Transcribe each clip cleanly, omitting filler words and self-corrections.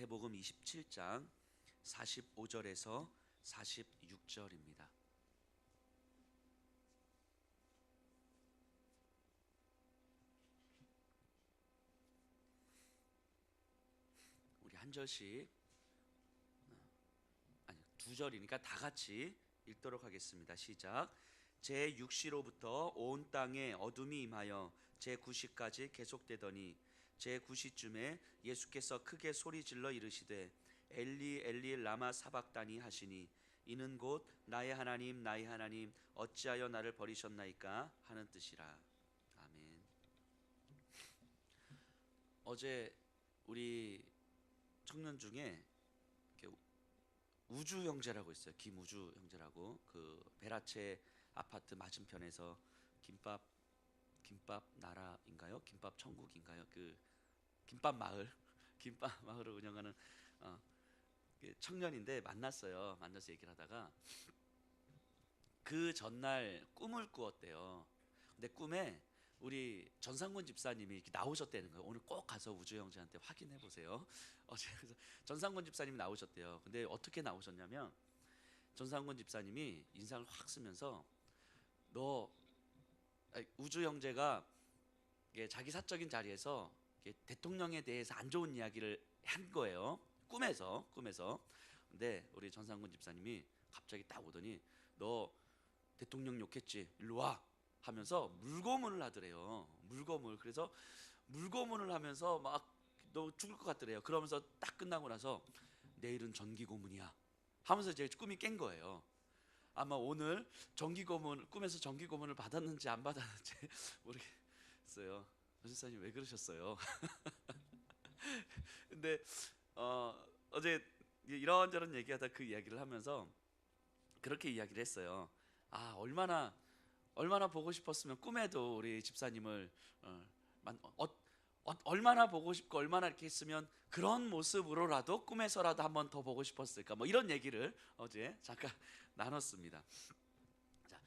마태복음 27장 45절에서 46절입니다. 우리 한 절씩, 아니 두 절이니까 다 같이 읽도록 하겠습니다. 시작. 제 6시로부터 온 땅에 어둠이 임하여 제 9시까지 계속되더니 제 9시쯤에 예수께서 크게 소리질러 이르시되 엘리 엘리 라마 사박다니 하시니 이는 곧 나의 하나님 나의 하나님 어찌하여 나를 버리셨나이까 하는 뜻이라. 아멘. 어제 우리 청년 중에 이렇게 우주 형제라고 있어요. 김우주 형제라고, 그 베라체 아파트 맞은편에서 김밥 나라인가요? 김밥 천국인가요? 그 김밥 마을 김밥 마을을 운영하는 어, 그 청년인데 만났어요. 만나서 얘기를 하다가 그 전날 꿈을 꾸었대요. 근데 꿈에 우리 전상권 집사님이 이렇게 나오셨다는 거예요. 오늘 꼭 가서 우주 형제한테 확인해 보세요. 어제 그래서 전상권 집사님이 나오셨대요. 근데 어떻게 나오셨냐면 전상권 집사님이 인상을 확 쓰면서 너 우주 형제가 자기 사적인 자리에서 대통령에 대해서 안 좋은 이야기를 한 거예요. 꿈에서. 근데 우리 전상권 집사님이 갑자기 딱 오더니 너 대통령 욕했지? 일로 와 하면서 물고문을 하더래요. 물고문. 그래서 물고문을 하면서 막 너 죽을 것 같더래요. 그러면서 딱 끝나고 나서 내일은 전기 고문이야 하면서 제 꿈이 깬 거예요. 아마 오늘 전기 고문, 꿈에서 전기 고문을 받았는지 안 받았는지 모르겠어요. 전사님 왜 그러셨어요? 근데 어제 이런저런 얘기하다 그 이야기를 하면서 그렇게 이야기를 했어요. 아, 얼마나 보고 싶었으면 꿈에도 우리 집사님을 얼마나 보고 싶고 얼마나 이렇게 했으면 그런 모습으로라도 꿈에서라도 한번 더 보고 싶었을까, 뭐 이런 얘기를 어제 잠깐 나눴습니다. 자,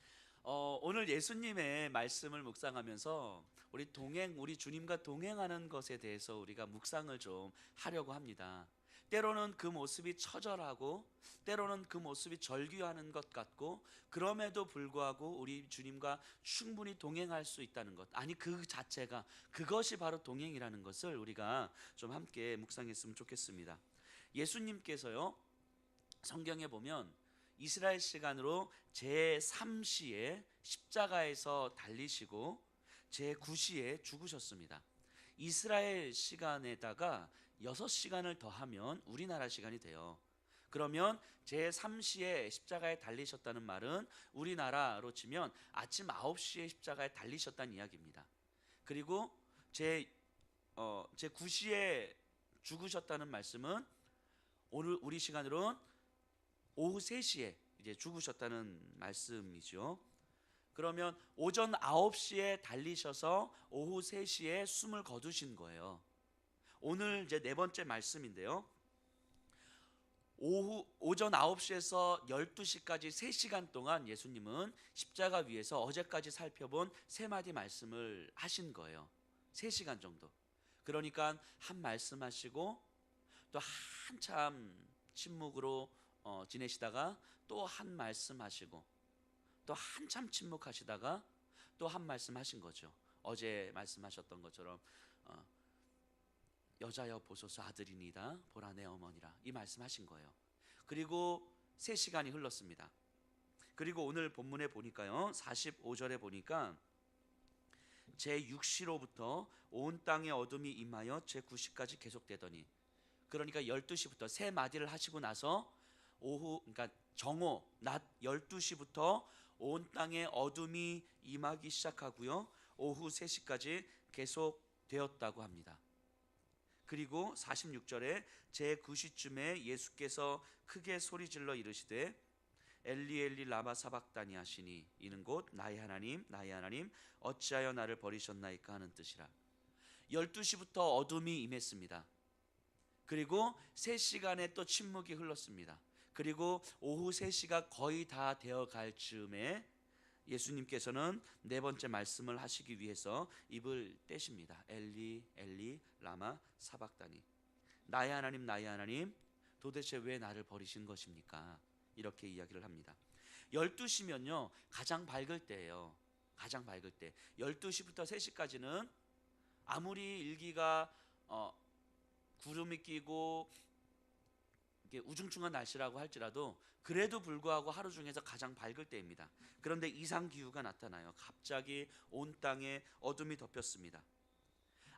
오늘 예수님의 말씀을 묵상하면서 우리 주님과 동행하는 것에 대해서 우리가 묵상을 좀 하려고 합니다. 때로는 그 모습이 처절하고 때로는 그 모습이 절규하는 것 같고, 그럼에도 불구하고 우리 주님과 충분히 동행할 수 있다는 것, 아니 그 자체가, 그것이 바로 동행이라는 것을 우리가 좀 함께 묵상했으면 좋겠습니다. 예수님께서요, 성경에 보면 이스라엘 시간으로 제3시에 십자가에서 달리시고 제9시에 죽으셨습니다. 이스라엘 시간에다가 6시간을 더하면 우리나라 시간이 돼요. 그러면 제3시에 십자가에 달리셨다는 말은 우리나라로 치면 아침 9시에 십자가에 달리셨다는 이야기입니다. 그리고 제9시에 죽으셨다는 말씀은 오늘 우리 시간으로는 오후 3시에 이제 죽으셨다는 말씀이죠. 그러면 오전 9시에 달리셔서 오후 3시에 숨을 거두신 거예요. 오늘 이제 네 번째 말씀인데요. 오전 9시에서 12시까지 3시간 동안 예수님은 십자가 위에서 어제까지 살펴본 세 마디 말씀을 하신 거예요. 3시간 정도. 그러니까 한 말씀 하시고 또 한참 침묵으로 지내시다가 또 한 말씀 하시고 또 한참 침묵하시다가 또 한 말씀 하신 거죠. 어제 말씀하셨던 것처럼 여자여 보소서 아들이니다 보라 내 어머니라, 이 말씀하신 거예요. 그리고 3시간이 흘렀습니다. 그리고 오늘 본문에 보니까요, 45절에 보니까 제6시로부터 온 땅에 어둠이 임하여 제9시까지 계속되더니, 그러니까 12시부터 세 마디를 하시고 나서 오후, 그러니까 정오 낮 12시부터 온 땅에 어둠이 임하기 시작하고요, 오후 3시까지 계속되었다고 합니다. 그리고 46절에 제9시쯤에 예수께서 크게 소리질러 이르시되 엘리 엘리 라마 사박다니 하시니 이는 곧 나의 하나님 나의 하나님 어찌하여 나를 버리셨나이까 하는 뜻이라. 12시부터 어둠이 임했습니다. 그리고 3시간의 또 침묵이 흘렀습니다. 그리고 오후 3시가 거의 다 되어갈 즈음에 예수님께서는 네 번째 말씀을 하시기 위해서 입을 떼십니다. 엘리 엘리 라마 사박다니. 나의 하나님, 나의 하나님, 도대체 왜 나를 버리신 것입니까? 이렇게 이야기를 합니다. 12시면요 가장 밝을 때예요. 가장 밝을 때 12시부터 3시까지는 아무리 일기가 구름이 끼고 이게 우중충한 날씨라고 할지라도 그래도 불구하고 하루 중에서 가장 밝을 때입니다. 그런데 이상 기후가 나타나요. 갑자기 온 땅에 어둠이 덮였습니다.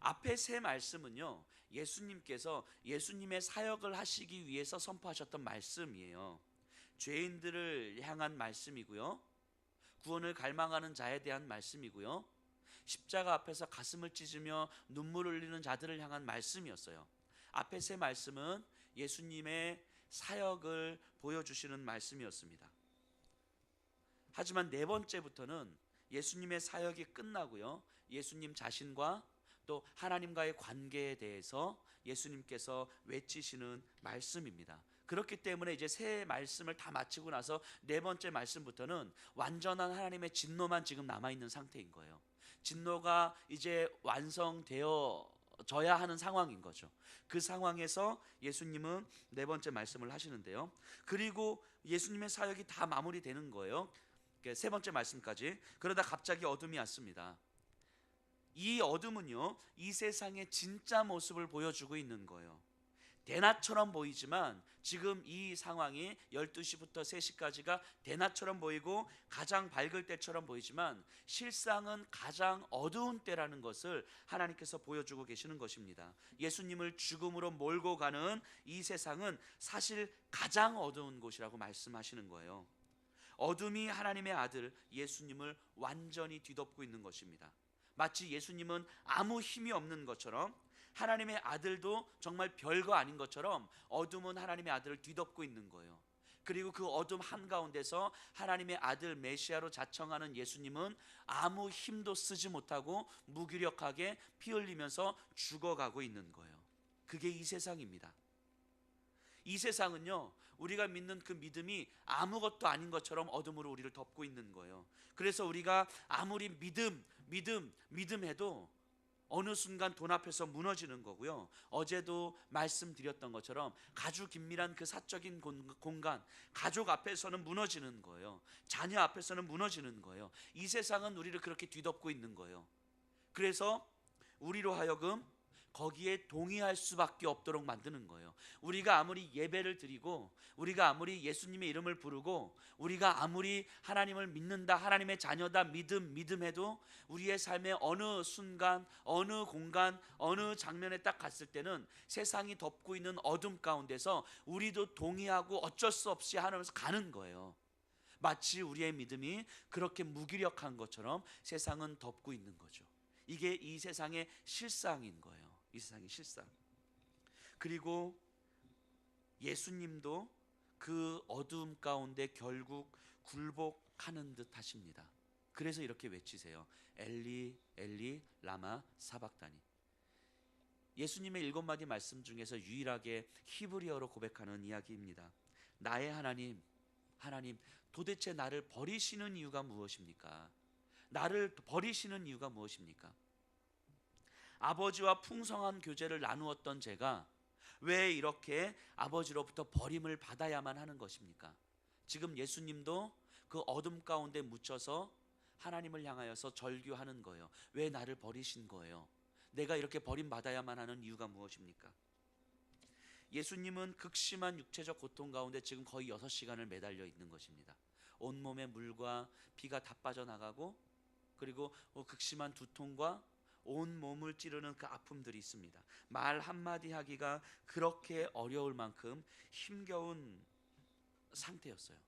앞에 세 말씀은요 예수님께서 예수님의 사역을 하시기 위해서 선포하셨던 말씀이에요. 죄인들을 향한 말씀이고요, 구원을 갈망하는 자에 대한 말씀이고요, 십자가 앞에서 가슴을 찢으며 눈물을 흘리는 자들을 향한 말씀이었어요. 앞에 세 말씀은 예수님의 사역을 보여주시는 말씀이었습니다. 하지만 네 번째부터는 예수님의 사역이 끝나고요, 예수님 자신과 또 하나님과의 관계에 대해서 예수님께서 외치시는 말씀입니다. 그렇기 때문에 이제 세 말씀을 다 마치고 나서 네 번째 말씀부터는 완전한 하나님의 진노만 지금 남아있는 상태인 거예요. 진노가 이제 완성되어져야 하는 상황인 거죠. 그 상황에서 예수님은 네 번째 말씀을 하시는데요, 그리고 예수님의 사역이 다 마무리되는 거예요. 세 번째 말씀까지. 그러다 갑자기 어둠이 왔습니다. 이 어둠은요 이 세상의 진짜 모습을 보여주고 있는 거예요. 대낮처럼 보이지만 지금 이 상황이 12시부터 3시까지가 대낮처럼 보이고 가장 밝을 때처럼 보이지만 실상은 가장 어두운 때라는 것을 하나님께서 보여주고 계시는 것입니다. 예수님을 죽음으로 몰고 가는 이 세상은 사실 가장 어두운 곳이라고 말씀하시는 거예요. 어둠이 하나님의 아들 예수님을 완전히 뒤덮고 있는 것입니다. 마치 예수님은 아무 힘이 없는 것처럼, 하나님의 아들도 정말 별거 아닌 것처럼 어둠은 하나님의 아들을 뒤덮고 있는 거예요. 그리고 그 어둠 한가운데서 하나님의 아들 메시아로 자청하는 예수님은 아무 힘도 쓰지 못하고 무기력하게 피 흘리면서 죽어가고 있는 거예요. 그게 이 세상입니다. 이 세상은요 우리가 믿는 그 믿음이 아무것도 아닌 것처럼 어둠으로 우리를 덮고 있는 거예요. 그래서 우리가 아무리 믿음 해도 어느 순간 돈 앞에서 무너지는 거고요. 어제도 말씀드렸던 것처럼 아주 긴밀한 그 사적인 공간, 가족 앞에서는 무너지는 거예요. 자녀 앞에서는 무너지는 거예요. 이 세상은 우리를 그렇게 뒤덮고 있는 거예요. 그래서 우리로 하여금 거기에 동의할 수밖에 없도록 만드는 거예요. 우리가 아무리 예배를 드리고, 우리가 아무리 예수님의 이름을 부르고, 우리가 아무리 하나님을 믿는다, 하나님의 자녀다, 믿음해도 우리의 삶의 어느 순간, 어느 공간, 어느 장면에 딱 갔을 때는 세상이 덮고 있는 어둠 가운데서 우리도 동의하고 어쩔 수 없이 하면서 가는 거예요. 마치 우리의 믿음이 그렇게 무기력한 것처럼 세상은 덮고 있는 거죠. 이게 이 세상의 실상인 거예요. 이 세상의 실상. 그리고 예수님도 그 어두움 가운데 결국 굴복하는 듯 하십니다. 그래서 이렇게 외치세요. 엘리 엘리 라마 사박다니. 예수님의 7마디 말씀 중에서 유일하게 히브리어로 고백하는 이야기입니다. 나의 하나님, 하나님, 도대체 나를 버리시는 이유가 무엇입니까? 나를 버리시는 이유가 무엇입니까? 아버지와 풍성한 교제를 나누었던 제가 왜 이렇게 아버지로부터 버림을 받아야만 하는 것입니까? 지금 예수님도 그 어둠 가운데 묻혀서 하나님을 향하여서 절규하는 거예요. 왜 나를 버리신 거예요? 내가 이렇게 버림받아야만 하는 이유가 무엇입니까? 예수님은 극심한 육체적 고통 가운데 지금 거의 6시간을 매달려 있는 것입니다. 온몸에 물과 피가 다 빠져나가고, 그리고 극심한 두통과 온 몸을 찌르는 그 아픔들이 있습니다. 말 한마디 하기가 그렇게 어려울 만큼 힘겨운 상태였어요.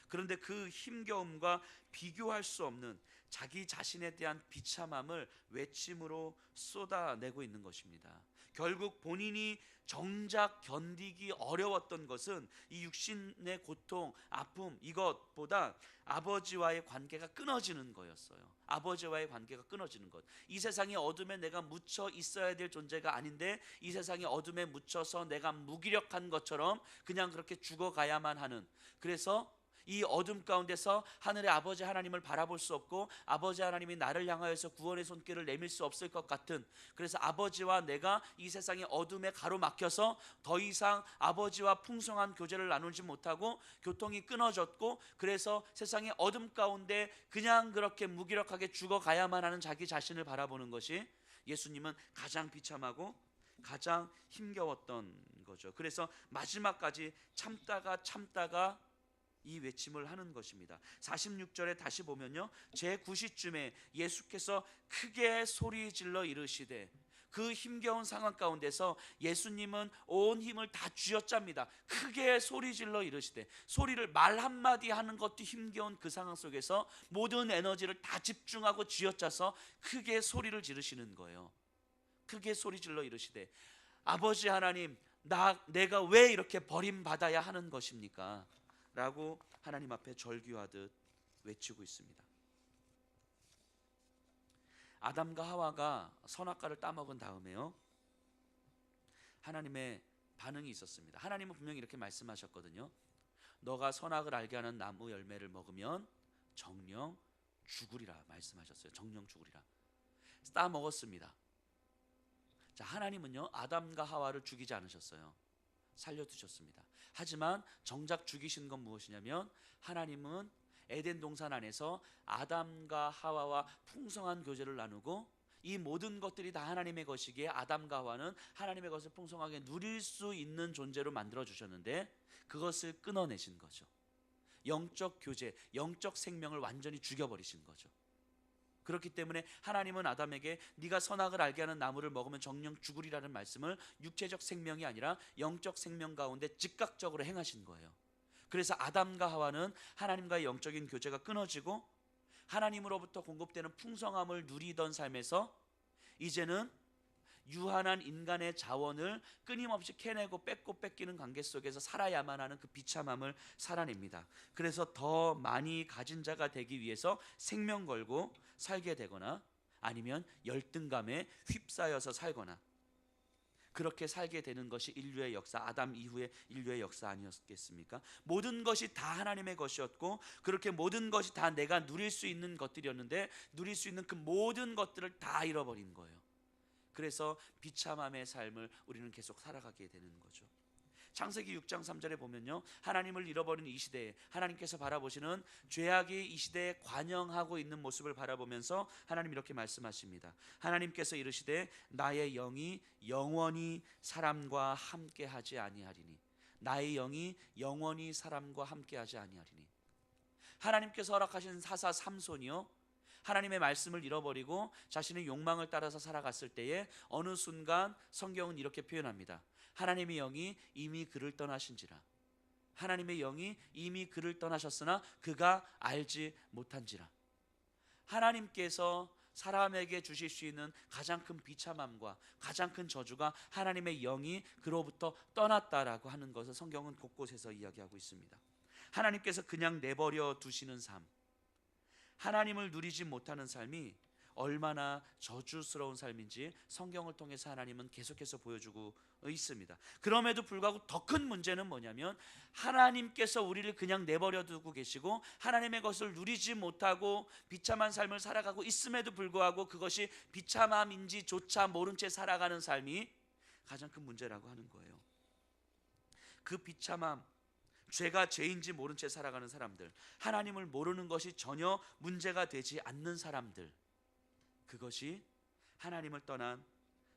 그런데 그 힘겨움과 비교할 수 없는 자기 자신에 대한 비참함을 외침으로 쏟아내고 있는 것입니다. 결국 본인이 정작 견디기 어려웠던 것은 이 육신의 고통, 아픔, 이것보다 아버지와의 관계가 끊어지는 거였어요. 아버지와의 관계가 끊어지는 것. 이 세상의 어둠에 내가 묻혀 있어야 될 존재가 아닌데 이 세상의 어둠에 묻혀서 내가 무기력한 것처럼 그냥 그렇게 죽어가야만 하는, 그래서 이 어둠 가운데서 하늘의 아버지 하나님을 바라볼 수 없고 아버지 하나님이 나를 향하여서 구원의 손길을 내밀 수 없을 것 같은, 그래서 아버지와 내가 이 세상의 어둠에 가로막혀서 더 이상 아버지와 풍성한 교제를 나누지 못하고 교통이 끊어졌고, 그래서 세상의 어둠 가운데 그냥 그렇게 무기력하게 죽어가야만 하는 자기 자신을 바라보는 것이 예수님은 가장 비참하고 가장 힘겨웠던 거죠. 그래서 마지막까지 참다가 이 외침을 하는 것입니다. 46절에 다시 보면요, 제9시쯤에 예수께서 크게 소리 질러 이르시되, 그 힘겨운 상황 가운데서 예수님은 온 힘을 다 쥐어짭니다. 크게 소리 질러 이르시되, 소리를 말 한마디 하는 것도 힘겨운 그 상황 속에서 모든 에너지를 다 집중하고 쥐어짜서 크게 소리를 지르시는 거예요. 크게 소리 질러 이르시되, 아버지 하나님, 내가 왜 이렇게 버림받아야 하는 것입니까? 라고 하나님 앞에 절규하듯 외치고 있습니다. 아담과 하와가 선악과를 따먹은 다음에요, 하나님의 반응이 있었습니다. 하나님은 분명히 이렇게 말씀하셨거든요. 너가 선악을 알게 하는 나무 열매를 먹으면 정령 죽으리라 말씀하셨어요. 정령 죽으리라. 따먹었습니다. 자, 하나님은요, 아담과 하와를 죽이지 않으셨어요. 살려두셨습니다. 하지만 정작 죽이신 건 무엇이냐면, 하나님은 에덴 동산 안에서 아담과 하와와 풍성한 교제를 나누고 이 모든 것들이 다 하나님의 것이기에 아담과 하와는 하나님의 것을 풍성하게 누릴 수 있는 존재로 만들어 주셨는데, 그것을 끊어내신 거죠. 영적 교제, 영적 생명을 완전히 죽여버리신 거죠. 그렇기 때문에 하나님은 아담에게 네가 선악을 알게 하는 나무를 먹으면 정령 죽으리라는 말씀을 육체적 생명이 아니라 영적 생명 가운데 즉각적으로 행하신 거예요. 그래서 아담과 하와는 하나님과의 영적인 교제가 끊어지고 하나님으로부터 공급되는 풍성함을 누리던 삶에서 이제는 유한한 인간의 자원을 끊임없이 캐내고 뺏기는 관계 속에서 살아야만 하는 그 비참함을 살아냅니다. 그래서 더 많이 가진 자가 되기 위해서 생명 걸고 살게 되거나 아니면 열등감에 휩싸여서 살거나, 그렇게 살게 되는 것이 인류의 역사, 아담 이후의 인류의 역사 아니었겠습니까? 모든 것이 다 하나님의 것이었고 그렇게 모든 것이 다 내가 누릴 수 있는 것들이었는데, 누릴 수 있는 그 모든 것들을 다 잃어버린 거예요. 그래서 비참함의 삶을 우리는 계속 살아가게 되는 거죠. 창세기 6장 3절에 보면요, 하나님을 잃어버린 이 시대에 하나님께서 바라보시는 죄악이 이 시대에 관영하고 있는 모습을 바라보면서 하나님 이렇게 말씀하십니다. 하나님께서 이르시되 나의 영이 영원히 사람과 함께하지 아니하리니, 나의 영이 영원히 사람과 함께하지 아니하리니. 하나님께서 허락하신 사사 삼손이요, 하나님의 말씀을 잃어버리고 자신의 욕망을 따라서 살아갔을 때에 어느 순간 성경은 이렇게 표현합니다. 하나님의 영이 이미 그를 떠나신지라. 하나님의 영이 이미 그를 떠나셨으나 그가 알지 못한지라. 하나님께서 사람에게 주실 수 있는 가장 큰 비참함과 가장 큰 저주가 하나님의 영이 그로부터 떠났다라고 하는 것을 성경은 곳곳에서 이야기하고 있습니다. 하나님께서 그냥 내버려 두시는 삶, 하나님을 누리지 못하는 삶이 얼마나 저주스러운 삶인지 성경을 통해서 하나님은 계속해서 보여주고 있습니다. 그럼에도 불구하고 더 큰 문제는 뭐냐면, 하나님께서 우리를 그냥 내버려 두고 계시고 하나님의 것을 누리지 못하고 비참한 삶을 살아가고 있음에도 불구하고 그것이 비참함인지조차 모른 채 살아가는 삶이 가장 큰 문제라고 하는 거예요. 그 비참함, 죄가 죄인지 모른 채 살아가는 사람들, 하나님을 모르는 것이 전혀 문제가 되지 않는 사람들, 그것이 하나님을 떠난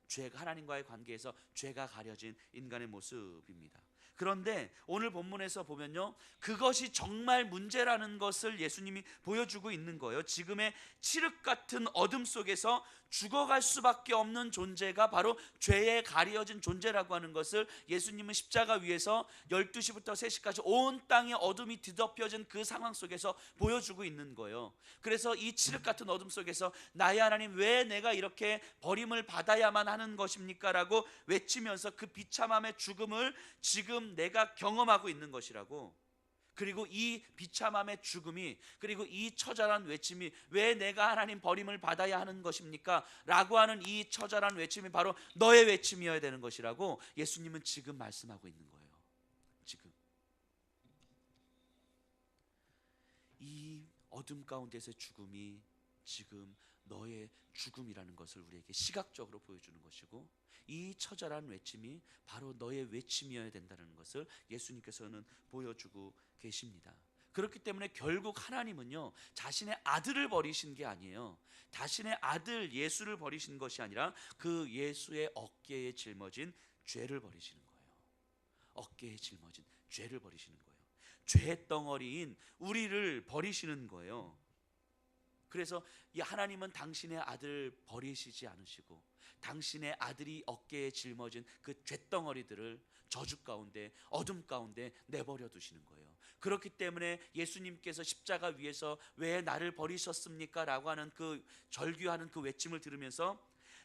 죄가, 하나님과의 관계에서 죄가 가려진 인간의 모습입니다. 그런데 오늘 본문에서 보면요, 그것이 정말 문제라는 것을 예수님이 보여주고 있는 거예요. 지금의 칠흑 같은 어둠 속에서 죽어갈 수밖에 없는 존재가 바로 죄에 가려진 존재라고 하는 것을 예수님은 십자가 위에서 12시부터 3시까지 온 땅에 어둠이 뒤덮여진 그 상황 속에서 보여주고 있는 거예요. 그래서 이 칠흑 같은 어둠 속에서 나의 하나님, 왜 내가 이렇게 버림을 받아야만 하는 것입니까? 라고 외치면서 그 비참함의 죽음을 지금 내가 경험하고 있는 것이라고, 그리고 이 비참함의 죽음이, 그리고 이 처절한 외침이 왜 내가 하나님 버림을 받아야 하는 것입니까? 라고 하는 이 처절한 외침이 바로 너의 외침이어야 되는 것이라고 예수님은 지금 말씀하고 있는 거예요. 지금 이 어둠 가운데서의 죽음이 지금 너의 죽음이라는 것을 우리에게 시각적으로 보여주는 것이고, 이 처절한 외침이 바로 너의 외침이어야 된다는 것을 예수님께서는 보여주고 계십니다. 그렇기 때문에 결국 하나님은요, 자신의 아들을 버리신 게 아니에요. 자신의 아들 예수를 버리신 것이 아니라 그 예수의 어깨에 짊어진 죄를 버리시는 거예요. 어깨에 짊어진 죄를 버리시는 거예요. 죄 덩어리인 우리를 버리시는 거예요. 그래서 이 하나님은 당신의 아들을 버리시지 않으시고 당신의 아들이 어깨에 짊어진 그 죄덩어리들을 저주 가운데, 어둠 가운데 내버려 두시는 거예요. 그렇기 때문에 예수님께서 십자가 위에서 왜 나를 버리셨습니까? 라고 하는 그 절규하는 그 외침을 들으면서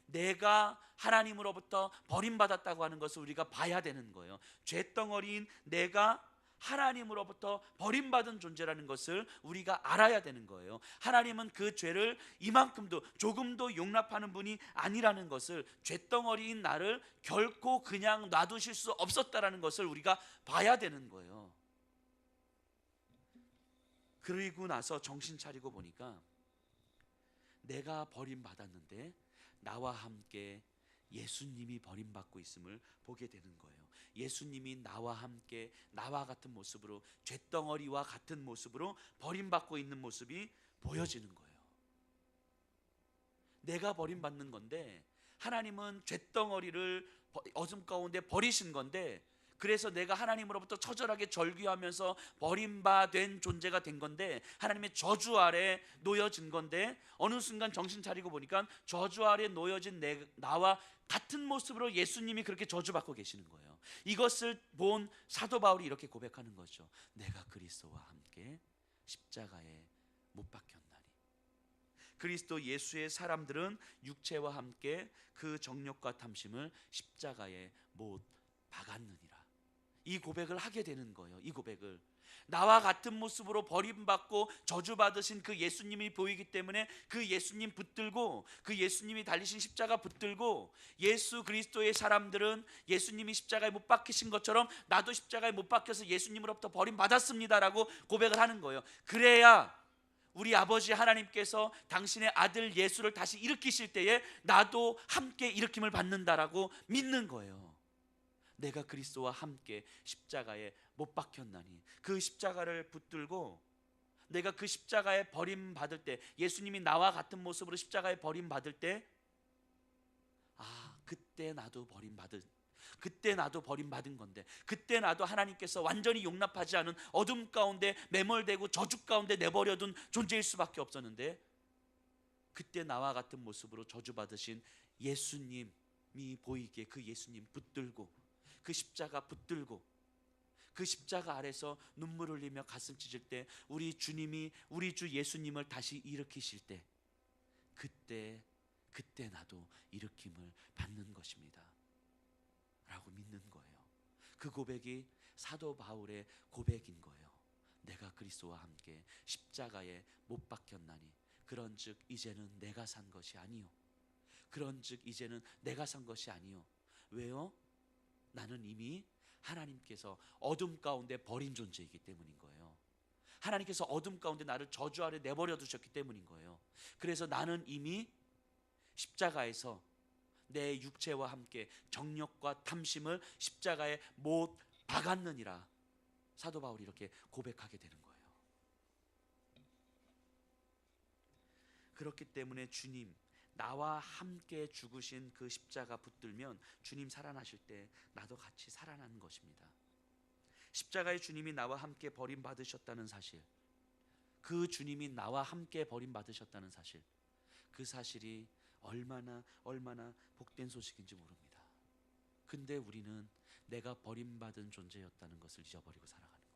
내가 하나님으로부터 버림받았다고 하는 것을 우리가 봐야 되는 거예요. 죄덩어리인 내가 하나님으로부터 버림받은 존재라는 것을 우리가 알아야 되는 거예요. 하나님은 그 죄를 이만큼도 조금도 용납하는 분이 아니라는 것을, 죄덩어리인 나를 결코 그냥 놔두실 수 없었다라는 것을 우리가 봐야 되는 거예요. 그리고 나서 정신 차리고 보니까 내가 버림받았는데 나와 함께 예수님이 버림받고 있음을 보게 되는 거예요. 예수님이 나와 함께 나와 같은 모습으로, 잿덩어리와 같은 모습으로 버림받고 있는 모습이 보여지는 거예요. 내가 버림받는 건데 하나님은 잿덩어리를 어둠 가운데 버리신 건데, 그래서 내가 하나님으로부터 처절하게 절규하면서 버림받은 존재가 된 건데, 하나님의 저주 아래 놓여진 건데, 어느 순간 정신 차리고 보니까 저주 아래 놓여진 나와 같은 모습으로 예수님이 그렇게 저주받고 계시는 거예요. 이것을 본 사도 바울이 이렇게 고백하는 거죠. 내가 그리스도와 함께 십자가에 못 박혔나니. 그리스도 예수의 사람들은 육체와 함께 그 정욕과 탐심을 십자가에 못 박았느니라. 이 고백을 하게 되는 거예요. 이 고백을 나와 같은 모습으로 버림받고 저주받으신 그 예수님이 보이기 때문에 그 예수님 붙들고, 그 예수님이 달리신 십자가 붙들고, 예수 그리스도의 사람들은 예수님이 십자가에 못 박히신 것처럼 나도 십자가에 못 박혀서 예수님으로부터 버림받았습니다라고 고백을 하는 거예요. 그래야 우리 아버지 하나님께서 당신의 아들 예수를 다시 일으키실 때에 나도 함께 일으킴을 받는다라고 믿는 거예요. 내가 그리스도와 함께 십자가에 못 박혔나니. 그 십자가를 붙들고 내가 그 십자가에 버림받을 때, 예수님이 나와 같은 모습으로 십자가에 버림받을 때, 그때 나도 버림받은 건데, 그때 나도 하나님께서 완전히 용납하지 않은 어둠 가운데 매몰되고 저주 가운데 내버려둔 존재일 수밖에 없었는데, 그때 나와 같은 모습으로 저주받으신 예수님이 보이게 그 예수님 붙들고, 그 십자가 붙들고, 그 십자가 아래서 눈물 흘리며 가슴 찢을 때 우리 주님이, 우리 주 예수님을 다시 일으키실 때, 그때 나도 일으킴을 받는 것입니다 라고 믿는 거예요. 그 고백이 사도 바울의 고백인 거예요. 내가 그리스도와 함께 십자가에 못 박혔나니 그런즉 이제는 내가 산 것이 아니요, 그런즉 이제는 내가 산 것이 아니요. 왜요? 나는 이미 하나님께서 어둠 가운데 버린 존재이기 때문인 거예요. 하나님께서 어둠 가운데 나를 저주 아래 내버려 두셨기 때문인 거예요. 그래서 나는 이미 십자가에서 내 육체와 함께 정욕과 탐심을 십자가에 못 박았느니라. 사도 바울이 이렇게 고백하게 되는 거예요. 그렇기 때문에 주님, 나와 함께 죽으신 그 십자가 붙들면 주님 살아나실 때 나도 같이 살아나는 것입니다. 십자가의 주님이 나와 함께 버림받으셨다는 사실, 그 주님이 나와 함께 버림받으셨다는 사실, 그 사실이 얼마나 복된 소식인지 모릅니다. 근데 우리는 내가 버림받은 존재였다는 것을 잊어버리고 살아가는 거예요.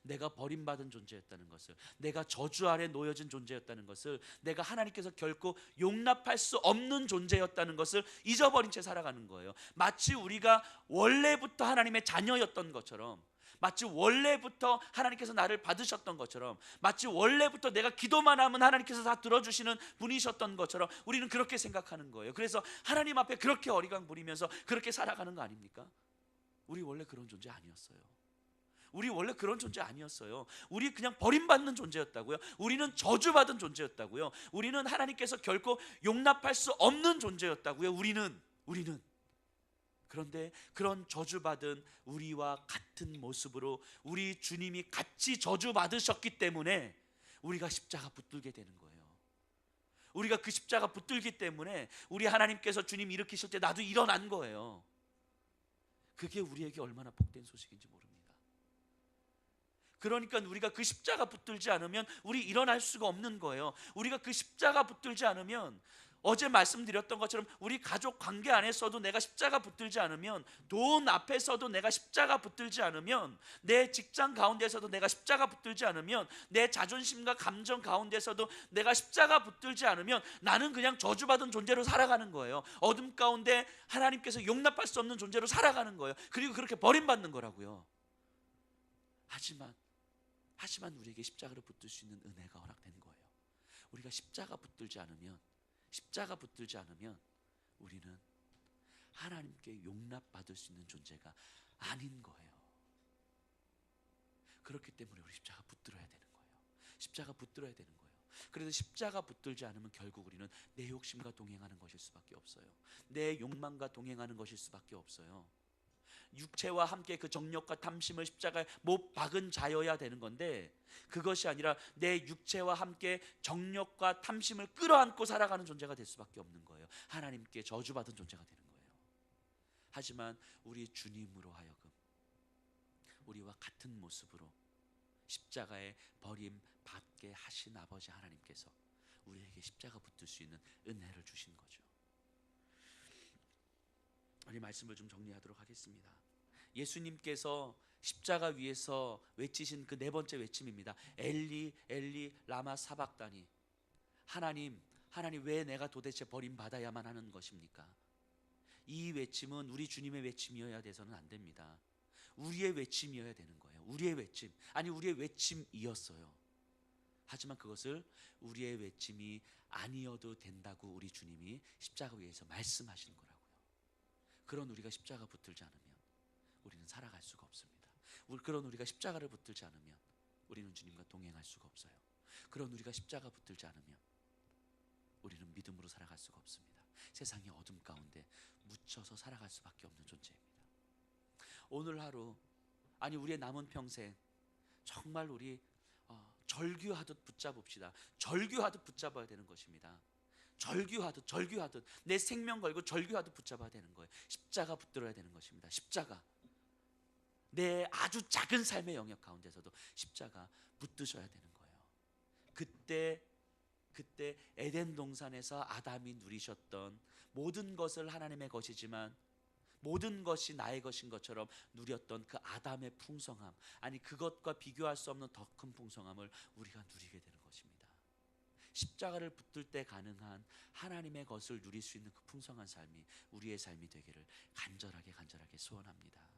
내가 버림받은 존재였다는 것을, 내가 저주 아래 놓여진 존재였다는 것을, 내가 하나님께서 결코 용납할 수 없는 존재였다는 것을 잊어버린 채 살아가는 거예요. 마치 우리가 원래부터 하나님의 자녀였던 것처럼, 마치 원래부터 하나님께서 나를 받으셨던 것처럼, 마치 원래부터 내가 기도만 하면 하나님께서 다 들어주시는 분이셨던 것처럼 우리는 그렇게 생각하는 거예요. 그래서 하나님 앞에 그렇게 어리광 부리면서 그렇게 살아가는 거 아닙니까? 우리 원래 그런 존재 아니었어요. 우리 원래 그런 존재 아니었어요. 우리 그냥 버림받는 존재였다고요. 우리는 저주받은 존재였다고요. 우리는 하나님께서 결코 용납할 수 없는 존재였다고요. 우리는 그런데 그런 저주받은 우리와 같은 모습으로 우리 주님이 같이 저주받으셨기 때문에 우리가 십자가 붙들게 되는 거예요. 우리가 그 십자가 붙들기 때문에 우리 하나님께서 주님 일으키실 때 나도 일어난 거예요. 그게 우리에게 얼마나 복된 소식인지 모릅니다. 그러니까 우리가 그 십자가 붙들지 않으면 우리 일어날 수가 없는 거예요. 우리가 그 십자가 붙들지 않으면, 어제 말씀드렸던 것처럼 우리 가족 관계 안에서도 내가 십자가 붙들지 않으면, 돈 앞에서도 내가 십자가 붙들지 않으면, 내 직장 가운데서도 내가 십자가 붙들지 않으면, 내 자존심과 감정 가운데서도 내가 십자가 붙들지 않으면 나는 그냥 저주받은 존재로 살아가는 거예요. 어둠 가운데 하나님께서 용납할 수 없는 존재로 살아가는 거예요. 그리고 그렇게 버림받는 거라고요. 하지만 우리에게 십자가를 붙들 수 있는 은혜가 허락된 거예요. 우리가 십자가 붙들지 않으면 우리는 하나님께 용납받을 수 있는 존재가 아닌 거예요. 그렇기 때문에 우리 십자가 붙들어야 되는 거예요. 십자가 붙들어야 되는 거예요. 그래서 십자가 붙들지 않으면 결국 우리는 내 욕심과 동행하는 것일 수밖에 없어요. 내 욕망과 동행하는 것일 수밖에 없어요. 육체와 함께 그 정욕과 탐심을 십자가에 못 박은 자여야 되는 건데, 그것이 아니라 내 육체와 함께 정욕과 탐심을 끌어안고 살아가는 존재가 될 수밖에 없는 거예요. 하나님께 저주받은 존재가 되는 거예요. 하지만 우리 주님으로 하여금 우리와 같은 모습으로 십자가에 버림받게 하신 아버지 하나님께서 우리에게 십자가 붙들 수 있는 은혜를 주신 거죠. 우리 말씀을 좀 정리하도록 하겠습니다. 예수님께서 십자가 위에서 외치신 그 네 번째 외침입니다. 엘리 엘리 라마 사박다니. 하나님 왜 내가 도대체 버림받아야만 하는 것입니까? 이 외침은 우리 주님의 외침이어야 돼서는 안 됩니다. 우리의 외침이어야 되는 거예요. 우리의 외침이었어요. 하지만 그것을 우리의 외침이 아니어도 된다고 우리 주님이 십자가 위에서 말씀하시는 거라고요. 그런 우리가 십자가 붙들지 않으면 우리는 살아갈 수가 없습니다. 그런 우리가 십자가를 붙들지 않으면 우리는 주님과 동행할 수가 없어요. 그런 우리가 십자가 붙들지 않으면 우리는 믿음으로 살아갈 수가 없습니다. 세상의 어둠 가운데 묻혀서 살아갈 수밖에 없는 존재입니다. 오늘 하루, 아니 우리의 남은 평생 정말 우리 절규하듯 붙잡읍시다. 절규하듯 붙잡아야 되는 것입니다. 절규하듯 내 생명 걸고 절규하듯 붙잡아야 되는 거예요. 십자가 붙들어야 되는 것입니다. 십자가, 내 아주 작은 삶의 영역 가운데서도 십자가 붙드셔야 되는 거예요. 그때 에덴 동산에서 아담이 누리셨던 모든 것을 하나님의 것이지만 모든 것이 나의 것인 것처럼 누렸던 그 아담의 풍성함, 아니 그것과 비교할 수 없는 더 큰 풍성함을 우리가 누리게 되는 것입니다. 십자가를 붙들 때 가능한 하나님의 것을 누릴 수 있는 그 풍성한 삶이 우리의 삶이 되기를 간절하게 소원합니다.